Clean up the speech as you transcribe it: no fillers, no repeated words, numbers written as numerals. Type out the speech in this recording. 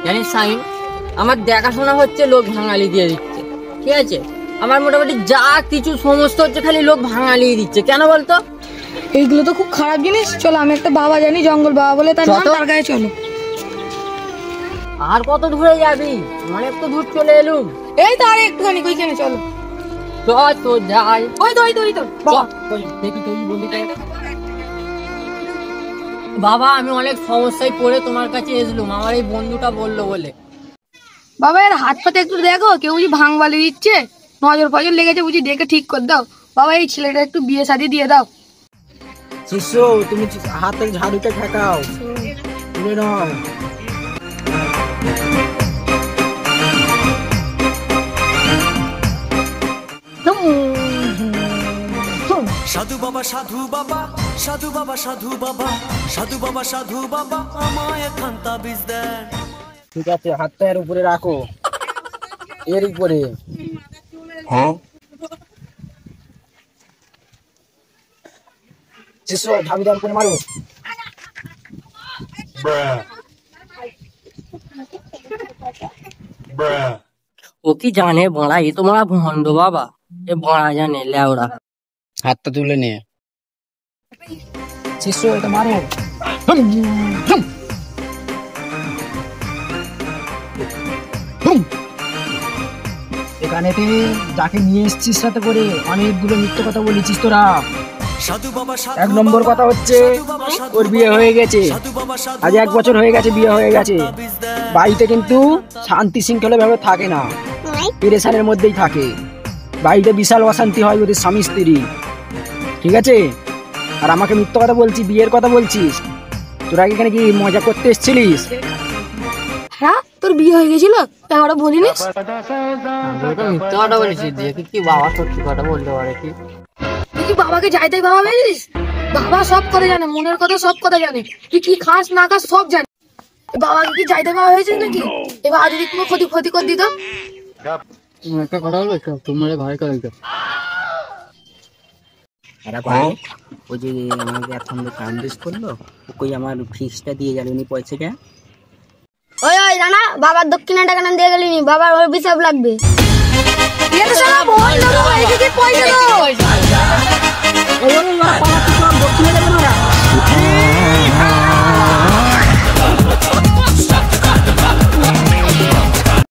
জানিস সাইন, আমার দেখাশোনা হচ্ছে, লোক ভাঙালি দিয়ে দিচ্ছে, ঠিক আছে? আমার মোটামুটি যা কিছু সমস্ত হচ্ছে খালি লোক ভাঙালি দিচ্ছে, কেন বলতো? এইগুলো তো খুব খারাপ জিনিস। চলো, আমি একটা বাবা জানি, জঙ্গল বাবা বলে তার নাম, তার গায়ে চলো। আর কত দূরে যাবি? অনেক তো দূর চলে এলুম। এই তো আর একটুখানি, কইখানে চলো। তো যাই। ওই তো দেখি তুই বলি। বাবা, আমি অনেক সমস্যায় পড়ে তোমার কাছে এসলুম, আমার এই বন্ধুটা বললো বলে। বাবা, এর হাত পাতে একটু দেখো, কেউ বুঝি ভাঙবালি দিচ্ছে, নজর ফজর লেগেছে বুঝি, দেখে ঠিক করে দাও। বাবা, এই ছেলেটা একটু বিয়ে শাদী দিয়ে দাও। শিষ্য, তুমি হাতের ঝাড়ুটা ঠেকাও, তুলে নাও। সাধু বাবা সাধু বাবা, সাধু বাবা সাধু বাবা, সাধু বাবা সাধু বাবা, আমায় খান্তা বীজ দেন। ঠিক আছে, হাতটা এর উপরে রাখো, এর উপরে। শিষ্য, ঝাড়ু দেওয়ার উপরে মারো। ও কি জানে বড়া, এ তোমার ভন্ড বাবা, এ বড়া জানে লেওড়া। হাতটা তুলে নে। শিষ্য, এটা মারো। এখানে যাকে নিয়ে এসছিস সাথে করে অনেকগুলো মিথ্যে কথা বলেছিস তোরা। এক নম্বর কথা হচ্ছে, ওর বিয়ে হয়ে গেছে, আজ 1 বছর হয়ে গেছে বিয়ে হয়ে গেছে। বাড়িতে কিন্তু শান্তি শৃঙ্খলা ভাবে থাকে না, পেরেশানের মধ্যেই থাকে। বাড়িতে বিশাল অশান্তি হয় ওদের স্বামী স্ত্রী, ঠিক আছে? আর আমাকে মিথ্যে কথা বলছিস, বিয়ের কথা বলছিস। তোরা এখানে কি মজা করতে এসেছিলিস? হ্যাঁ, তোর বিয়ে হয়ে গেছিল, এবারে বলিনিস? মিথ্যে কথা বলেছি, দেখি কি বাবা সত্যি কথা বলতে পারে কি। তুই কি বাবাকে যাইতে বাবা ভেবেছিস? বাবা সব কথা জানে, মনের কথা সব কথা জানে, তুই কি খাস না খাস সব জানে। বাবাকে কি যাইতে বাবা হয়েছিস নাকি? এবার যদি কোনো ক্ষতি করে দিত। একটা কথা বলবে, তোমার ঘরে করে ওই যে আমাকে এখন কান্দিস করলো, ওই আমার ফিক্সটা দিয়ে গেলেনি পয়সাটা। ওই রানা, বাবার দক্ষিণা টাকা না দিয়ে গেলিনি, বাবার ওর হিসাব লাগবে। পয়সা